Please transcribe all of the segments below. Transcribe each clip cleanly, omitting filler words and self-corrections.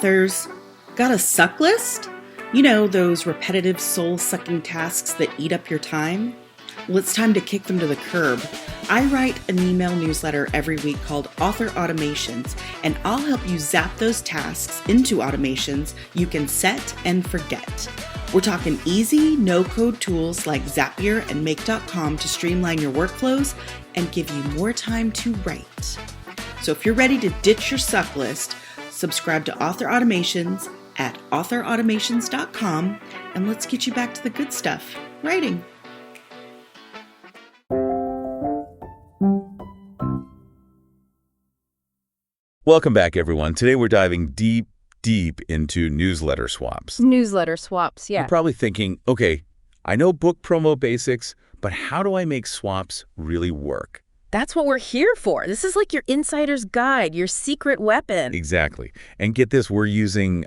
authors. Got a suck list? You know, those repetitive soul-sucking tasks that eat up your time? Well, it's time to kick them to the curb. I write an email newsletter every week called Author Automations, and I'll help you zap those tasks into automations you can set and forget. We're talking easy, no-code tools like Zapier and Make.com to streamline your workflows and give you more time to write. So if you're ready to ditch your suck list, subscribe to Author Automations at authorautomations.com, and let's get you back to the good stuff, writing. Welcome back, everyone. Today we're diving deep into newsletter swaps. Newsletter swaps, yeah. You're probably thinking, okay, I know book promo basics, but how do I make swaps really work? That's what we're here for. This is like your insider's guide, your secret weapon. Exactly. And get this, we're using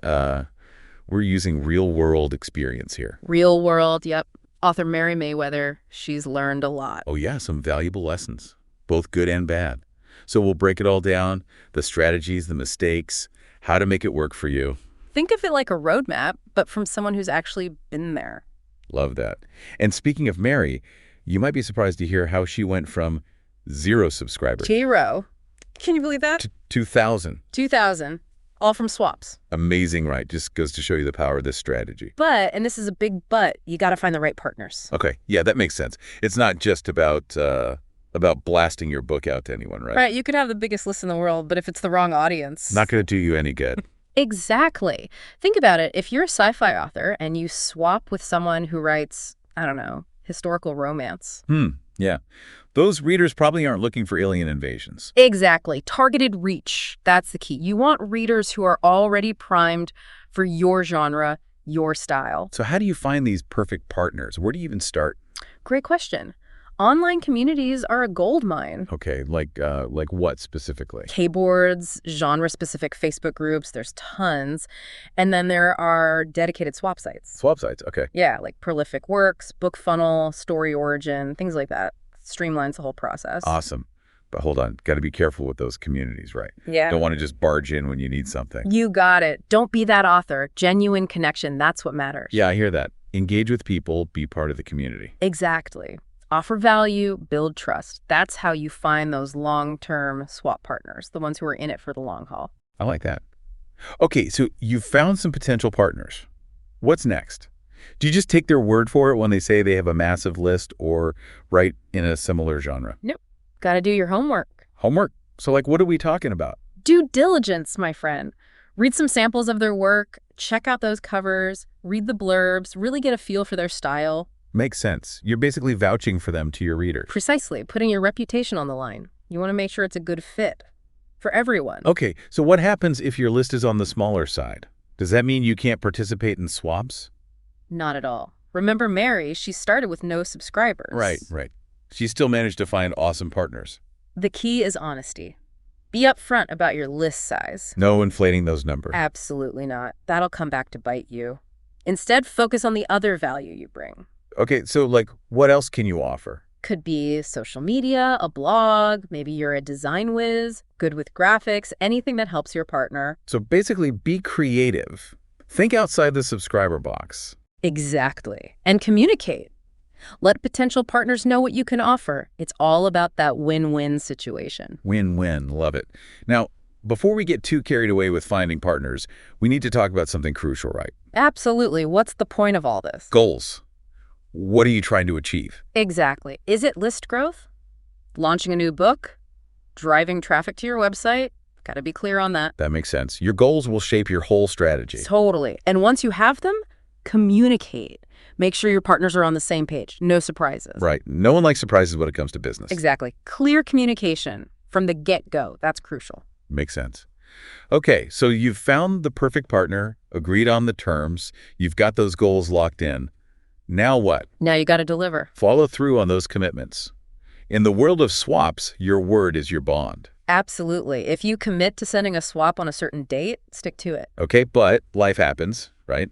real-world experience here. Real world, yep. Author Merri Maywether, she's learned a lot. Oh yeah, some valuable lessons, both good and bad. So we'll break it all down, the strategies, the mistakes, how to make it work for you. Think of it like a roadmap, but from someone who's actually been there. Love that. And speaking of Merri, you might be surprised to hear how she went from 0 subscribers. 0. Can you believe that? To 2,000. 2,000. All from swaps. Amazing, right? Just goes to show you the power of this strategy. But, and this is a big but, you got to find the right partners. Okay. Yeah, that makes sense. It's not just about blasting your book out to anyone, right? Right. You could have the biggest list in the world, but if it's the wrong audience... Not going to do you any good. Exactly. Think about it. If you're a sci-fi author and you swap with someone who writes, I don't know, historical romance. Yeah. Those readers probably aren't looking for alien invasions. Exactly. Targeted reach. That's the key. You want readers who are already primed for your genre, your style. So how do you find these perfect partners? Where do you even start? Great question. Online communities are a gold mine. Okay, like what specifically? K-boards, genre-specific Facebook groups, there's tons. And then there are dedicated swap sites. Swap sites, okay. Yeah, like Prolific Works, Book Funnel, Story Origin, things like that. Streamlines the whole process. Awesome. But hold on, got to be careful with those communities, right? Yeah. Don't want to just barge in when you need something. You got it. Don't be that author. Genuine connection, that's what matters. Yeah, I hear that. Engage with people, be part of the community. Exactly. Offer value, build trust. That's how you find those long-term swap partners, the ones who are in it for the long haul. I like that. Okay, so you've found some potential partners. What's next? Do you just take their word for it when they say they have a massive list or write in a similar genre? Nope. Got to do your homework. Homework? So like what are we talking about? Due diligence, my friend. Read some samples of their work, check out those covers, read the blurbs, really get a feel for their style. Makes sense. You're basically vouching for them to your readers. Precisely. Putting your reputation on the line. You want to make sure it's a good fit for everyone. Okay, so what happens if your list is on the smaller side? Does that mean you can't participate in swaps? Not at all. Remember Merri, she started with no subscribers. Right. She still managed to find awesome partners. The key is honesty. Be upfront about your list size. No inflating those numbers. Absolutely not. That'll come back to bite you. Instead, focus on the other value you bring. Okay, so like what else can you offer? Could be social media, a blog, maybe you're a design whiz, good with graphics, anything that helps your partner. So basically be creative. Think outside the subscriber box. Exactly. And communicate. Let potential partners know what you can offer. It's all about that win-win situation. Win-win. Love it. Now, before we get too carried away with finding partners, we need to talk about something crucial, right? Absolutely. What's the point of all this? Goals. What are you trying to achieve? Exactly. Is it list growth? Launching a new book? Driving traffic to your website? Got to be clear on that. That makes sense. Your goals will shape your whole strategy. Totally. And once you have them, communicate. Make sure your partners are on the same page. No surprises. Right. No one likes surprises when it comes to business. Exactly. Clear communication from the get-go. That's crucial. Makes sense. Okay, so you've found the perfect partner, agreed on the terms, you've got those goals locked in. Now what? Now you got to deliver. Follow through on those commitments. In the world of swaps, your word is your bond. Absolutely. If you commit to sending a swap on a certain date, stick to it. Okay, but life happens, right?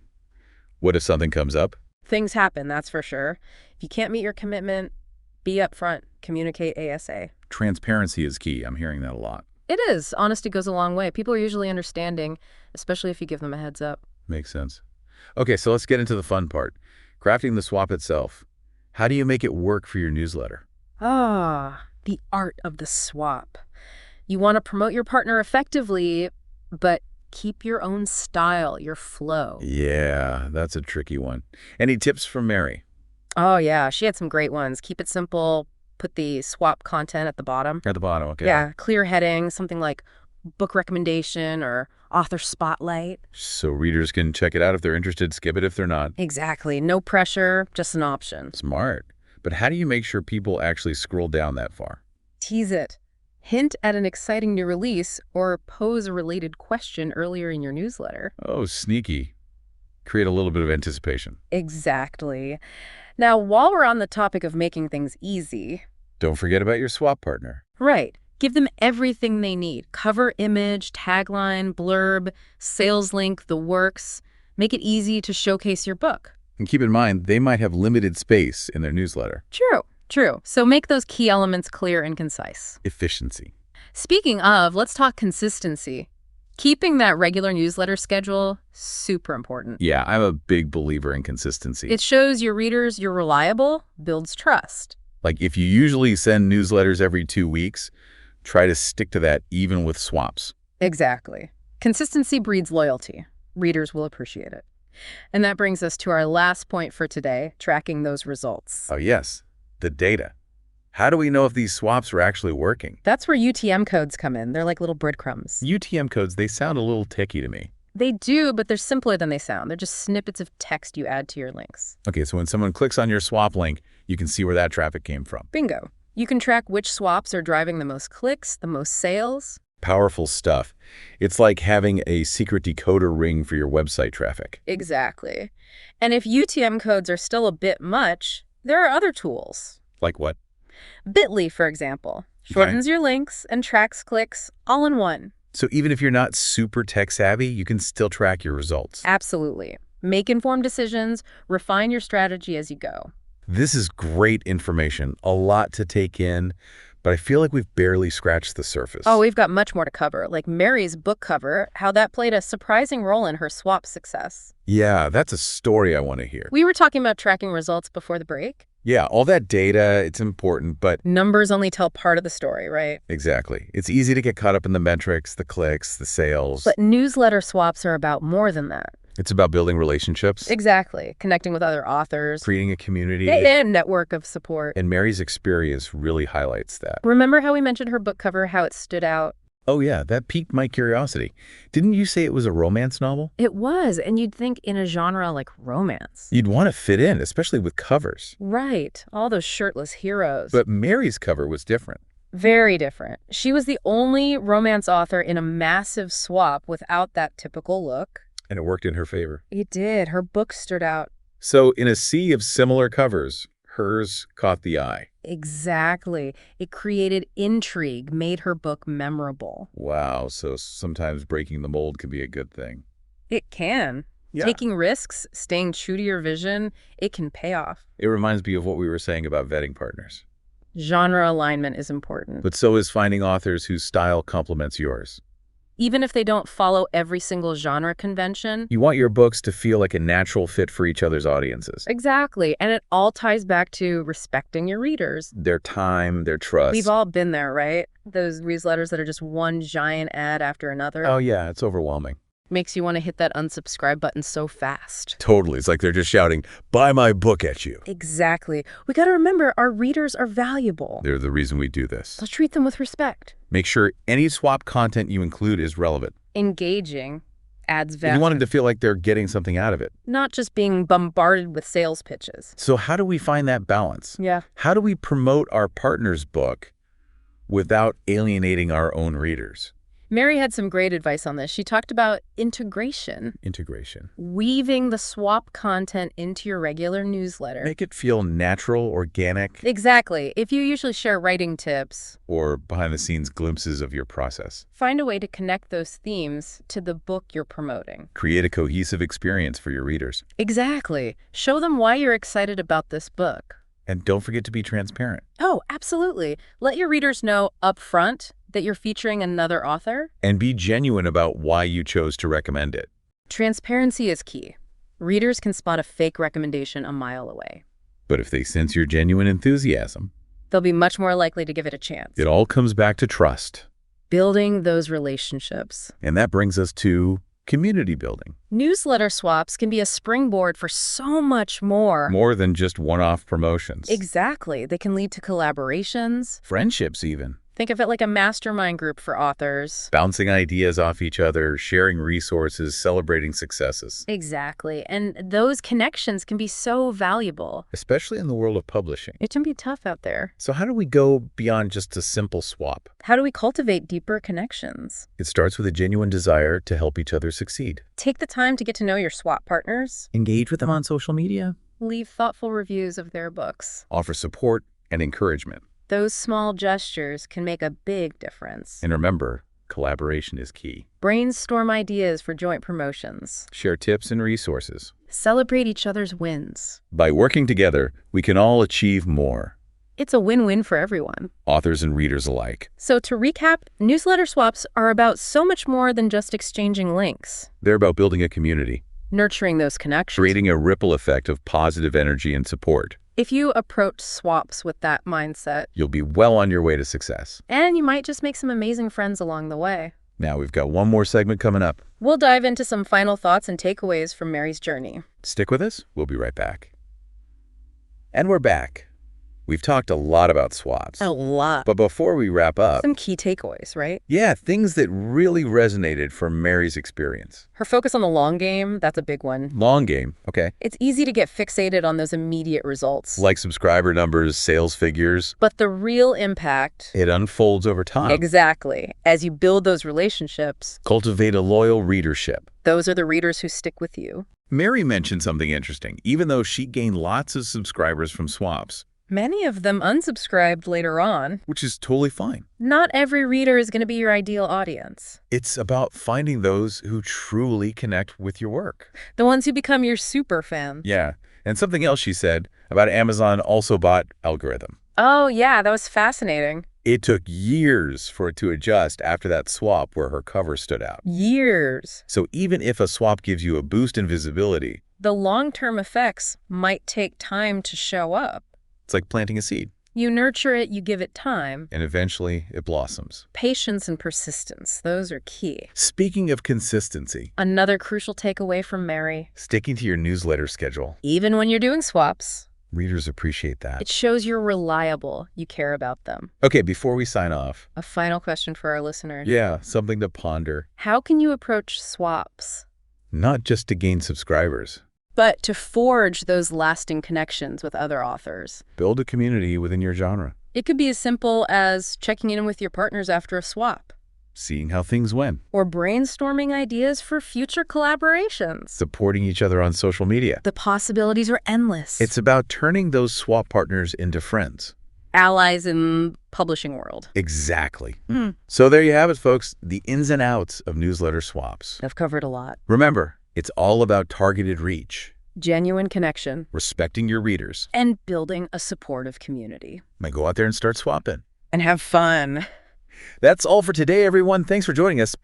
What if something comes up? Things happen, that's for sure. If you can't meet your commitment, be upfront. Communicate ASA. Transparency is key. I'm hearing that a lot. It is. Honesty goes a long way. People are usually understanding, especially if you give them a heads up. Makes sense. Okay, so let's get into the fun part. Crafting the swap itself. How do you make it work for your newsletter? Ah, the art of the swap. You want to promote your partner effectively, but keep your own style, your flow. Yeah, that's a tricky one. Any tips from Merri? Oh, yeah, she had some great ones. Keep it simple. Put the swap content at the bottom. At the bottom, okay. Yeah, clear heading, something like book recommendation or author spotlight. So readers can check it out if they're interested, skip it if they're not. Exactly. No pressure, just an option. Smart. But how do you make sure people actually scroll down that far? Tease it. Hint at an exciting new release or pose a related question earlier in your newsletter. Oh, sneaky. Create a little bit of anticipation. Exactly. Now, while we're on the topic of making things easy... Don't forget about your swap partner. Right. Give them everything they need. Cover image, tagline, blurb, sales link, the works. Make it easy to showcase your book. And keep in mind, they might have limited space in their newsletter. True. So make those key elements clear and concise. Efficiency. Speaking of, let's talk consistency. Keeping that regular newsletter schedule, super important. Yeah, I'm a big believer in consistency. It shows your readers you're reliable, builds trust. Like if you usually send newsletters every 2 weeks, try to stick to that even with swaps. Exactly. Consistency breeds loyalty. Readers will appreciate it. And that brings us to our last point for today, tracking those results. Oh yes, the data. How do we know if these swaps are actually working? That's where UTM codes come in. They're like little breadcrumbs. UTM codes, they sound a little techy to me. They do, but they're simpler than they sound. They're just snippets of text you add to your links. Okay, so when someone clicks on your swap link, you can see where that traffic came from. Bingo. You can track which swaps are driving the most clicks, the most sales. Powerful stuff. It's like having a secret decoder ring for your website traffic. Exactly. And if UTM codes are still a bit much, there are other tools. Like what? Bitly, for example, shortens your links and tracks clicks all in one. So even if you're not super tech savvy, you can still track your results. Absolutely. Make informed decisions, refine your strategy as you go. This is great information, a lot to take in, but I feel like we've barely scratched the surface. Oh, we've got much more to cover, like Merri's book cover, how that played a surprising role in her swap success. Yeah, that's a story I want to hear. We were talking about tracking results before the break. Yeah, all that data, it's important, but... Numbers only tell part of the story, right? Exactly. It's easy to get caught up in the metrics, the clicks, the sales. But newsletter swaps are about more than that. It's about building relationships. Exactly. Connecting with other authors. Creating a community. And network of support. And Merri's experience really highlights that. Remember how we mentioned her book cover, how it stood out? Oh yeah, that piqued my curiosity. Didn't you say it was a romance novel? It was, and you'd think in a genre like romance. You'd want to fit in, especially with covers. Right. All those shirtless heroes. But Merri's cover was different. Very different. She was the only romance author in a massive swap without that typical look. And it worked in her favor. It did. Her book stood out. So in a sea of similar covers, hers caught the eye. Exactly. It created intrigue, made her book memorable. Wow, so sometimes breaking the mold can be a good thing. It can. Yeah. Taking risks, staying true to your vision, it can pay off. It reminds me of what we were saying about vetting partners. Genre alignment is important. But so is finding authors whose style complements yours. Even if they don't follow every single genre convention. You want your books to feel like a natural fit for each other's audiences. Exactly. And it all ties back to respecting your readers. Their time, their trust. We've all been there, right? Those newsletters that are just one giant ad after another. Oh yeah, it's overwhelming. Makes you want to hit that unsubscribe button so fast. Totally. It's like they're just shouting, "Buy my book" at you. Exactly. We got to remember our readers are valuable. They're the reason we do this. Let's treat them with respect. Make sure any swap content you include is relevant. Engaging adds value. You want them to feel like they're getting something out of it. Not just being bombarded with sales pitches. So how do we find that balance? Yeah. How do we promote our partner's book without alienating our own readers? Merri had some great advice on this. She talked about integration. Integration. Weaving the swap content into your regular newsletter. Make it feel natural, organic. Exactly. If you usually share writing tips. Or behind-the-scenes glimpses of your process. Find a way to connect those themes to the book you're promoting. Create a cohesive experience for your readers. Exactly. Show them why you're excited about this book. And don't forget to be transparent. Oh, absolutely. Let your readers know up front. that you're featuring another author. And be genuine about why you chose to recommend it. Transparency is key. Readers can spot a fake recommendation a mile away. But if they sense your genuine enthusiasm, They'll be much more likely to give it a chance. it all comes back to trust. Building those relationships. And that brings us to community building. Newsletter swaps can be a springboard for so much more. More than just one-off promotions. Exactly. They can lead to collaborations. Friendships even. Think of it like a mastermind group for authors. Bouncing ideas off each other, sharing resources, celebrating successes. Exactly. And those connections can be so valuable. Especially in the world of publishing. It can be tough out there. So how do we go beyond just a simple swap? How do we cultivate deeper connections? It starts with a genuine desire to help each other succeed. Take the time to get to know your swap partners. Engage with them on social media. Leave thoughtful reviews of their books. Offer support and encouragement. Those small gestures can make a big difference. And remember, collaboration is key. Brainstorm ideas for joint promotions. Share tips and resources. Celebrate each other's wins. By working together, we can all achieve more. It's a win-win for everyone. Authors and readers alike. So to recap, newsletter swaps are about so much more than just exchanging links. They're about building a community. Nurturing those connections. Creating a ripple effect of positive energy and support. If you approach swaps with that mindset, You'll be well on your way to success. and you might just make some amazing friends along the way. Now we've got one more segment coming up. We'll dive into some final thoughts and takeaways from Merri's journey. Stick with us. We'll be right back. And we're back. We've talked a lot about swaps. A lot. But before we wrap up, Some key takeaways, right? yeah, things that really resonated from Merri's experience. Her focus on the long game, that's a big one. Long game, okay. It's easy to get fixated on those immediate results. Like subscriber numbers, sales figures. But the real impact, It unfolds over time. exactly, as you build those relationships, Cultivate a loyal readership. those are the readers who stick with you. Merri mentioned something interesting. Even though she gained lots of subscribers from swaps, Many of them unsubscribed later on. which is totally fine. Not every reader is going to be your ideal audience. It's about finding those who truly connect with your work. The ones who become your super fans. Yeah, and something else she said about Amazon also bot algorithm. Oh, yeah, that was fascinating. It took years for it to adjust after that swap where her cover stood out. Years. So even if a swap gives you a boost in visibility, The long-term effects might take time to show up. it's like planting a seed, You nurture it, you give it time. and eventually it blossoms. Patience and persistence, those are key. Speaking of consistency, Another crucial takeaway from Merri. sticking to your newsletter schedule. Even when you're doing swaps, Readers appreciate that. it shows you're reliable, you care about them. Okay, before we sign off, A final question for our listeners. yeah, something to ponder. How can you approach swaps, Not just to gain subscribers. but to forge those lasting connections with other authors? Build a community within your genre. It could be as simple as checking in with your partners after a swap, Seeing how things went. or brainstorming ideas for future collaborations. Supporting each other on social media. The possibilities are endless. It's about turning those swap partners into friends. allies in publishing world. Exactly. So there you have it, folks. The ins and outs of newsletter swaps. I've covered a lot. Remember, it's all about targeted reach, Genuine connection, respecting your readers. and building a supportive community. Now go out there and start swapping. And have fun. That's all for today, everyone. Thanks for joining us.